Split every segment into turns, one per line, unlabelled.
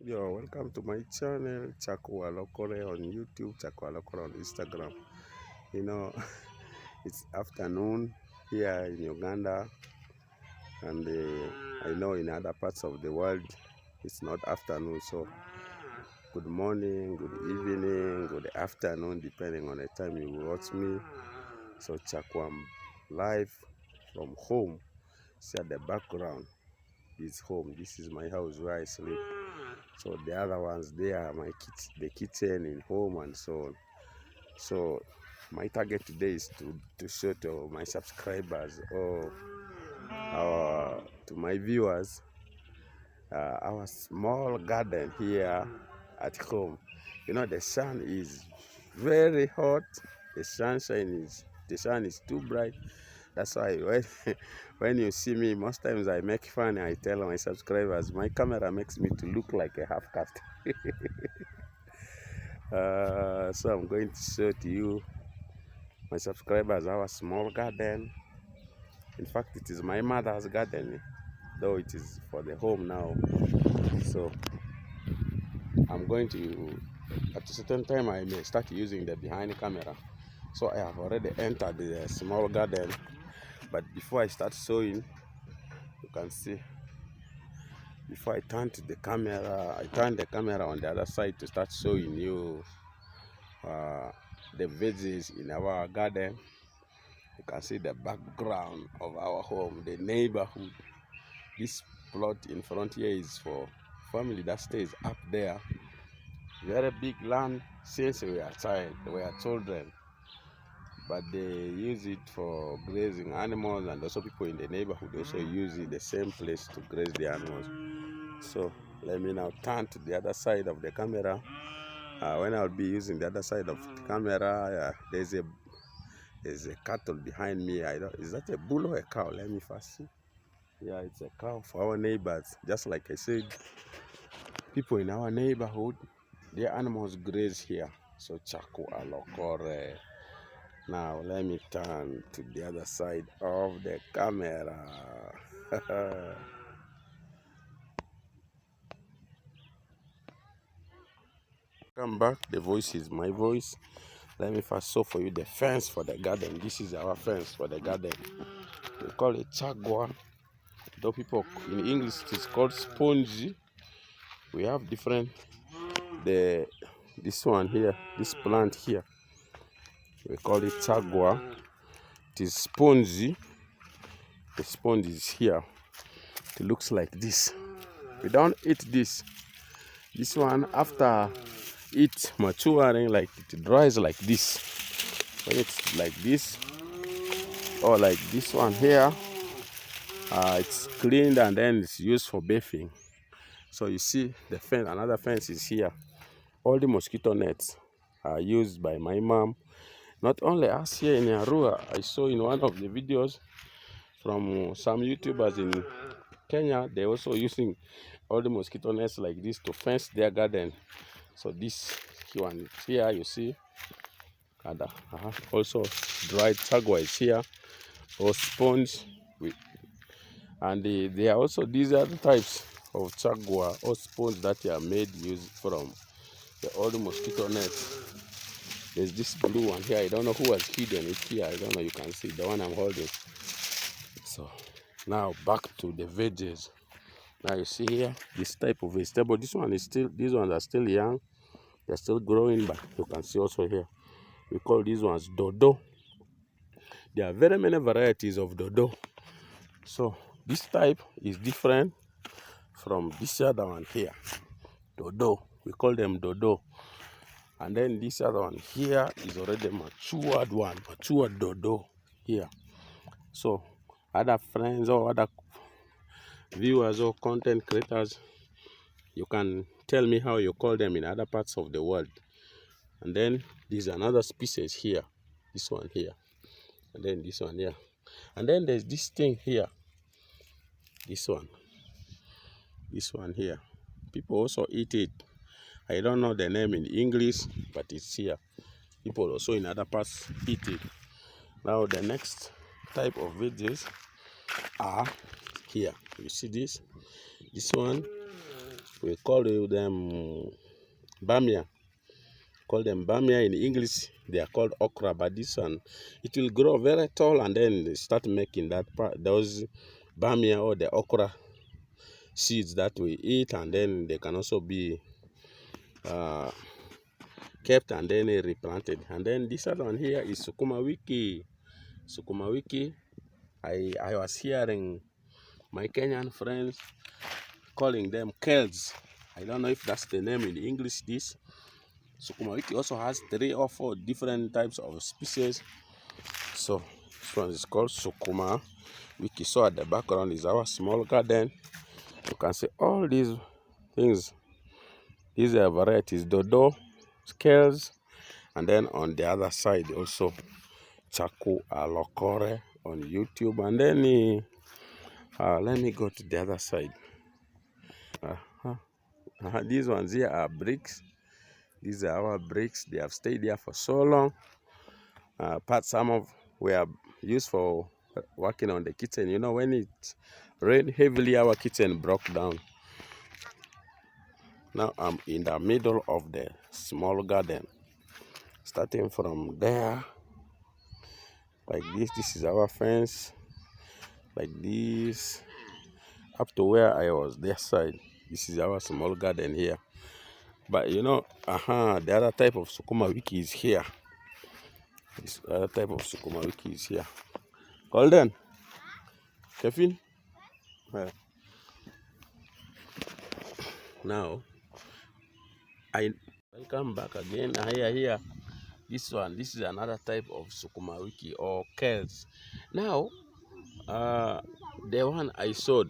Yo, welcome to my channel, Chakwa Lokore on YouTube, Chakwa Lokore on Instagram. You know, it's afternoon here in Uganda, and I know in other parts of the world it's not afternoon. So, good morning, good evening, good afternoon, depending on the time you watch me. So, Chakwa, I'm live from home. See at the background is home. This is my house where I sleep. So the other ones there are the kitchen in home and so on. So my target today is to show to my subscribers or to my viewers our small garden here at home. You know, the sun is very hot. The sun is too bright. That's why when you see me, most times I make fun. I tell my subscribers, my camera makes me to look like a half caste. So I'm going to show to you, my subscribers, our small garden. In fact, it is my mother's garden, though it is for the home now. So I'm going to, at a certain time, I may start using the behind camera. So I have already entered the small garden. But before I start showing, you can see, before I turn to the camera, I turn the camera on the other side to start showing you the veggies in our garden. You can see the background of our home, the neighborhood. This plot in front here is for family that stays up there. Very big land since we are children. But they use it for grazing animals, and also people in the neighborhood also use it, the same place, to graze the animals. So let me now turn to the other side of the camera. When I'll be using the other side of the camera, there's a cattle behind me. Is that a bull or a cow? Let me first see. Yeah, it's a cow for our neighbors. Just like I said, people in our neighborhood, their animals graze here. So Chaku Alokore. Now let me turn to the other side of the camera. Come back. The voice is my voice. Let me first show for you the fence for the garden. This is our fence for the garden. We call it chagwa. Though people in English it is called spongy. We have different this one here, this plant here. We call it chagwa. It is spongy. The sponge is here. It looks like this. We don't eat this. This one, after it maturing, like it dries like this. When it's like this, or like this one here, it's cleaned and then it's used for bathing. So you see the fence, another fence is here. All the mosquito nets are used by my mom. Not only us here in Arua, I saw in one of the videos from some YouTubers in Kenya, they're also using all the mosquito nets like this to fence their garden. So this one here, you see, and also dried chagwa is here, or sponge. And there are also these other types of chagwa or sponge that are made used from the old mosquito nets. There's this blue one here. I don't know who has hidden it here. I don't know. You can see the one I'm holding. So now back to the veggies. Now you see here this type of vegetable. This one is still. These ones are still young. They're still growing, but you can see also here. We call these ones dodo. There are very many varieties of dodo. So this type is different from this other one here. Dodo. We call them dodo. And then this other one here is already matured one, matured dodo here. So other friends or other viewers or content creators, you can tell me how you call them in other parts of the world. And then there's another species here, this one here, and then this one here. And then there's this thing here, this one here. People also eat it. I don't know the name in English, but it's here. People also in other parts eat it. Now the next type of veggies are here. You see this one, We call them bamia. Call them bamia in English. They are called okra, but this one, it will grow very tall and then start making those bamia or the okra seeds that we eat, and then they can also be kept and then replanted. And then this other one here is sukuma wiki. Sukuma wiki. I was hearing my Kenyan friends calling them kales. I don't know if that's the name in English. This sukuma wiki also has 3 or 4 different types of species. So this one is called sukuma wiki. So at the background is our small garden. You can see all these things. These are varieties: dodo, scales, and then on the other side also chaku alokore on YouTube. And then let me go to the other side. These ones here are bricks. These are our bricks. They have stayed there for so long. Some of were used for working on the kitchen. You know, when it rained heavily, our kitchen broke down. Now I'm in the middle of the small garden. Starting from there, like this. This is our fence. Like this, up to where I was, this side. This is our small garden here. But you know, the other type of sukuma wiki is here. This other type of sukuma wiki is here. Golden, Kevin. Now, I welcome back again. Here. This one. This is another type of sukuma wiki or kales. Now, the one I sowed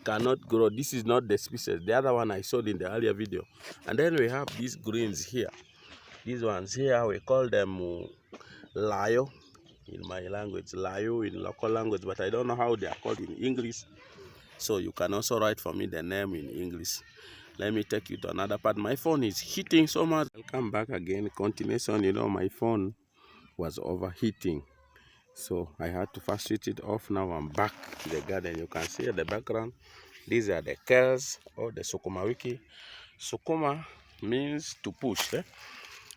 cannot grow. This is not the species. The other one I showed in the earlier video. And then we have these greens here. These ones here, we call them layo in my language, layo in local language, but I don't know how they are called in English. So you can also write for me the name in English. Let me take you to another part. My phone is heating so much. Welcome back again. Continuation, you know, my phone was overheating. So I had to first switch it off. Now I'm back to the garden. You can see at the background, these are the kales or the sukuma wiki. Sukuma means to push.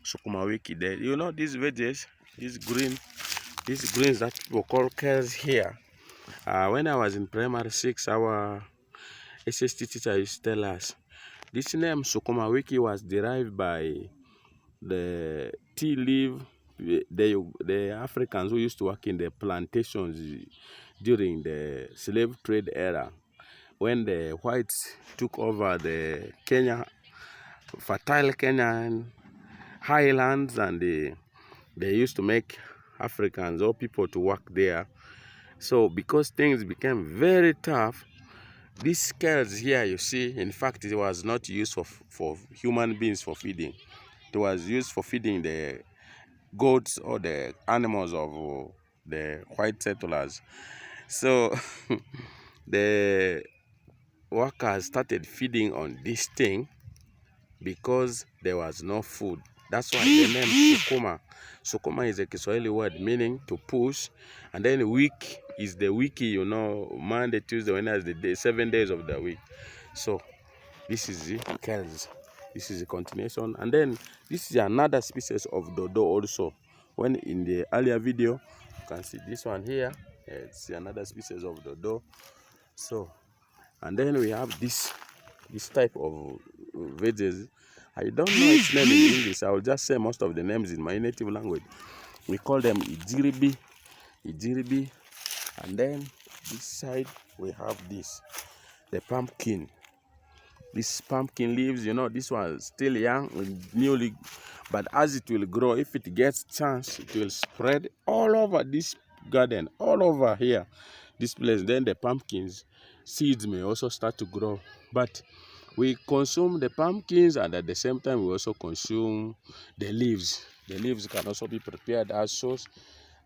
Sukuma wiki. You know these veggies, these greens that people call kales here. When I was in primary 6, our SST teacher used to tell us this name sukuma wiki was derived by the tea leaf. The Africans who used to work in the plantations during the slave trade era, when the whites took over the fertile Kenyan highlands, and they used to make Africans or people to work there. So because things became very tough, these scales here you see, in fact, it was not used for human beings for feeding. It was used for feeding the goats or the animals of the white settlers. So the workers started feeding on this thing because there was no food. That's why the name sukuma. Sukuma is a Kiswahili word meaning to push, and then week is the wiki, you know, Monday, Tuesday, Wednesday, 7 days of the week. So this is the kales. This is a continuation, and then this is another species of dodo also. When in the earlier video, you can see this one here. It's another species of dodo. So, and then we have this type of veggies. I don't know its name in English. I will just say most of the names in my native language. We call them ijiribi, and then this side we have this, the pumpkin. These pumpkin leaves, you know, this one is still young, newly, but as it will grow, if it gets chance, it will spread all over this garden, all over here, this place. Then the pumpkins seeds may also start to grow, but we consume the pumpkins, and at the same time we also consume the leaves. The leaves can also be prepared as sauce,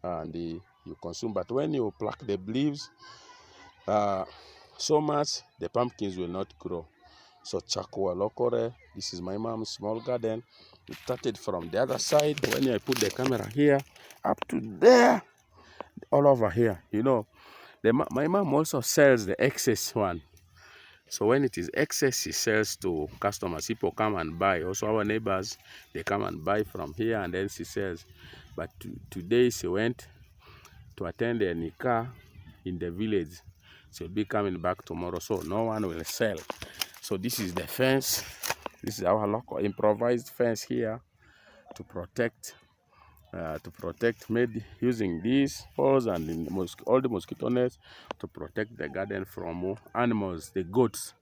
and you consume. But when you pluck the leaves so much, the pumpkins will not grow. So chakwa lokore, this is my mom's small garden. It started from the other side. When I put the camera here, up to there, all over here, you know. My mom also sells the excess one. So when it is excess, he sells to customers. People come and buy. Also our neighbors, they come and buy from here, and then she sells. But today she went to attend a nikah in the village. She'll be coming back tomorrow, so no one will sell. So this is the fence. This is our local improvised fence here to protect made using these poles and all the mosquito nets to protect the garden from animals, the goats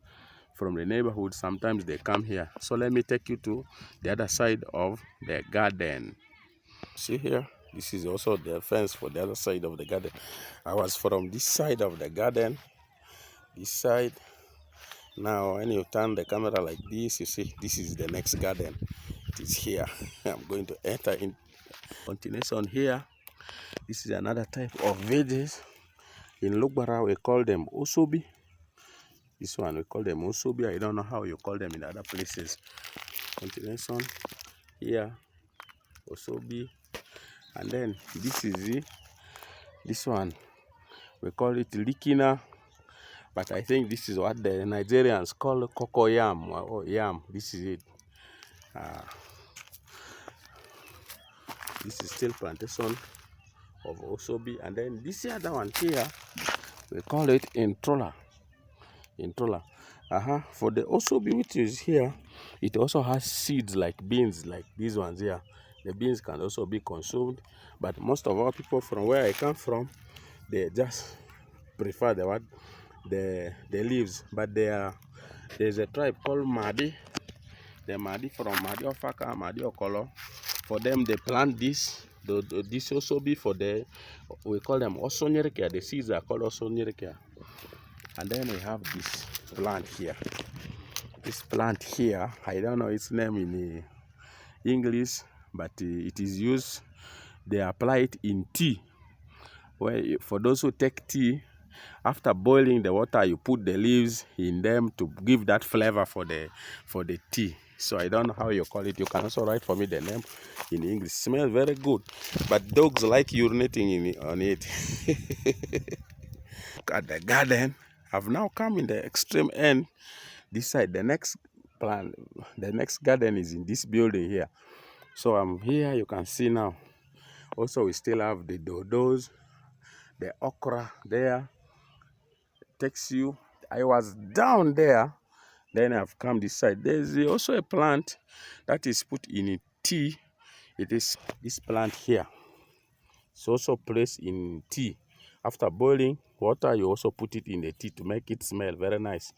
from the neighborhood. Sometimes they come here. So let me take you to the other side of the garden. See here, this is also the fence for the other side of the garden. I was from this side of the garden, this side. Now when you turn the camera like this, you see this is the next garden. It is here. I'm going to enter in continuation here. This is another type of veggies. In Lugbara we call them usubi. This one we call them usubi. I don't know how you call them in other places. Continuation here, usubi. And then this is this one we call it likina, but I think this is what the Nigerians call cocoa yam or yam. This is it. This is still plantation of usubi. And then this other one here, we call it introla. For the usubi which is here, it also has seeds like beans, like these ones here. The beans can also be consumed, but most of our people from where I come from, they just prefer the leaves. But there's a tribe called Madi. The Madi from Madi Ofaka, Madi Okolo. For them, they plant this. This also be for we call them osonyerkia. The seeds are called osonyerkia. And then we have this plant here. This plant here, I don't know its name in English, but it is used. They apply it in tea. For those who take tea, after boiling the water, you put the leaves in them to give that flavor for the tea. So I don't know how you call it. You can also write for me the name in English. It smells very good, but dogs like urinating on it. Look at the garden. I've now come in the extreme end. This side, the next garden is in this building here. So I'm here. You can see now. Also, we still have the dodos, the okra there. Takes you. I was down there, then I've come this side. There's also a plant that is put in tea. It is this plant here. It's also placed in tea. After boiling water, you also put it in the tea to make it smell very nice.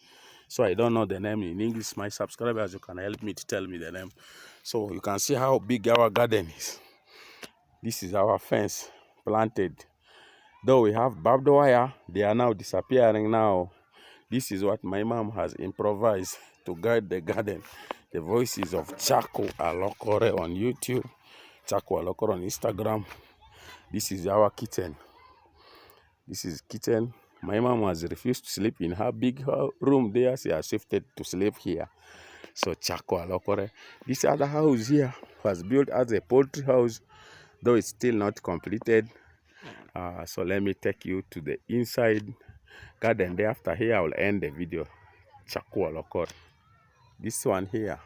So I don't know the name in English. My subscribers, you can help me to tell me the name. So you can see how big our garden is. This is our fence planted. Though we have barbed wire, they are now disappearing now. This is what my mom has improvised to guide the garden. The voices of Chaco Alokore on YouTube, Chaco Alokore on Instagram. This is our kitchen. This is kitchen. My mom has refused to sleep in her big room there. She has shifted to sleep here. So Chaco Alokore. This other house here was built as a poultry house, though it's still not completed. So let me take you to the inside garden. There after here I will end the video. Chaco Alokore. This one here.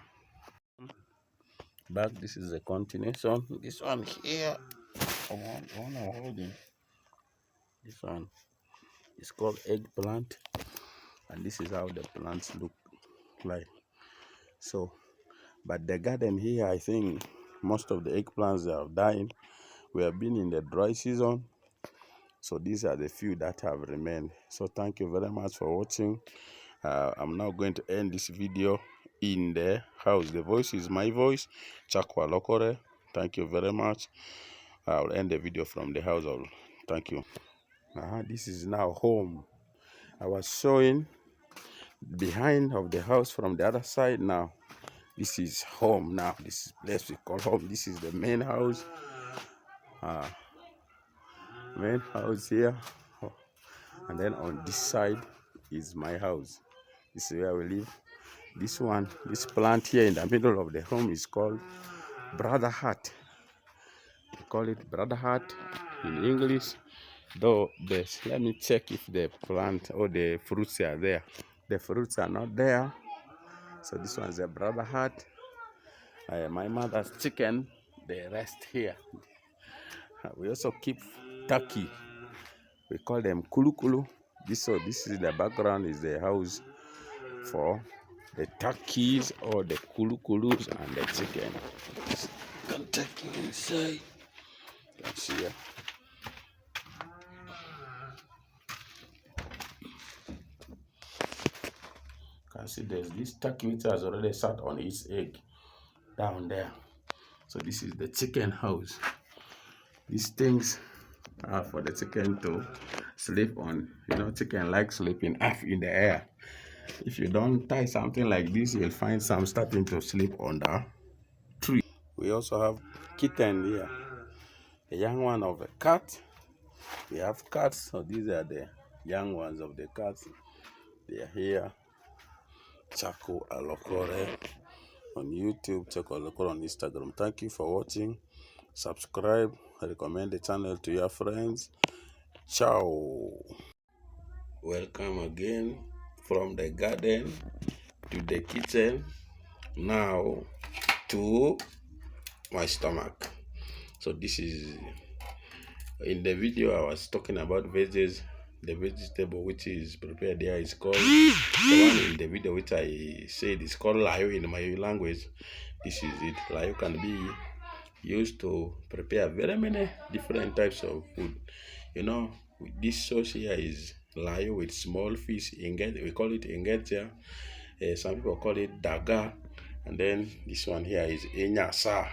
Back, this is the continuation. This one here. One I'm holding. This one is called eggplant. And this is how the plants look like. So, but the garden here, I think most of the eggplants are dying. We have been in the dry season. So these are the few that have remained. So thank you very much for watching. I'm now going to end this video in the house. The voice is my voice, Chaco Alokore. Thank you very much. I'll end the video from the house. Thank you. This is now home. I was showing behind of the house from the other side. Now this is home. Now this is place we call home. This is the main house. Main house here. And then on this side is my house. This is where we live. This one, this plant here in the middle of the home is called brother heart. We call it brother heart in English. Though let me check if the plant or the fruits are there. The fruits are not there. So this one's a brother hat. My mother's chicken, they rest here. We also keep turkey. We call them kulu kulu. This is the background, is the house for the turkeys or the kulu kulus and the chicken. You can take it inside. You can see here. You can see there's this turkey which has already sat on its egg down there. So this is the chicken house. These things are for the chicken to sleep on. You know, chicken like sleeping up in the air. If you don't tie something like this, you'll find some starting to sleep on the tree. We also have kitten here, a young one of a cat. We have cats, so these are the young ones of the cats. They are here. Chaco Alokore on YouTube, Chaco Alokore on Instagram. Thank you for watching. Subscribe, recommend the channel to your friends. Ciao. Welcome again from the garden to the kitchen, now to my stomach. So this is, in the video I was talking about veggies. The vegetable which is prepared there is called, the one in the video which I said is called layo in my language. This is it. Layo can be used to prepare very many different types of food. You know, this sauce here is layo with small fish. We call it ingetia. Some people call it daga. And then this one here is enyasa.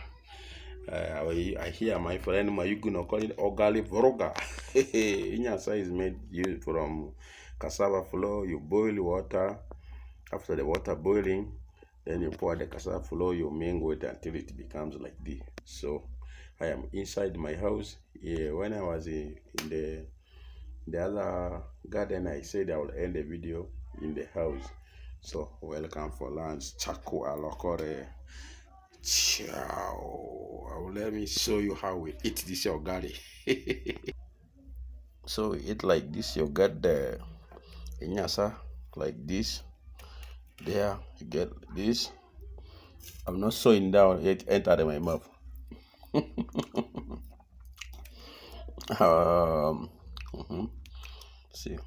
I hear my friend Mayuguno call it ogali vroga. Inyasa is made from cassava flour. You boil water. After the water boiling, then you pour the cassava flour, you mingle it until it becomes like this. So I am inside my house. When I was in the other garden, I said I will end the video in the house. So welcome for lunch. Chaco Alokore. Ciao. Let me show you how we eat this yogurt. So we eat like this. You get the inyasa like this. There you get this. I'm not sewing down, it entered in my mouth. See.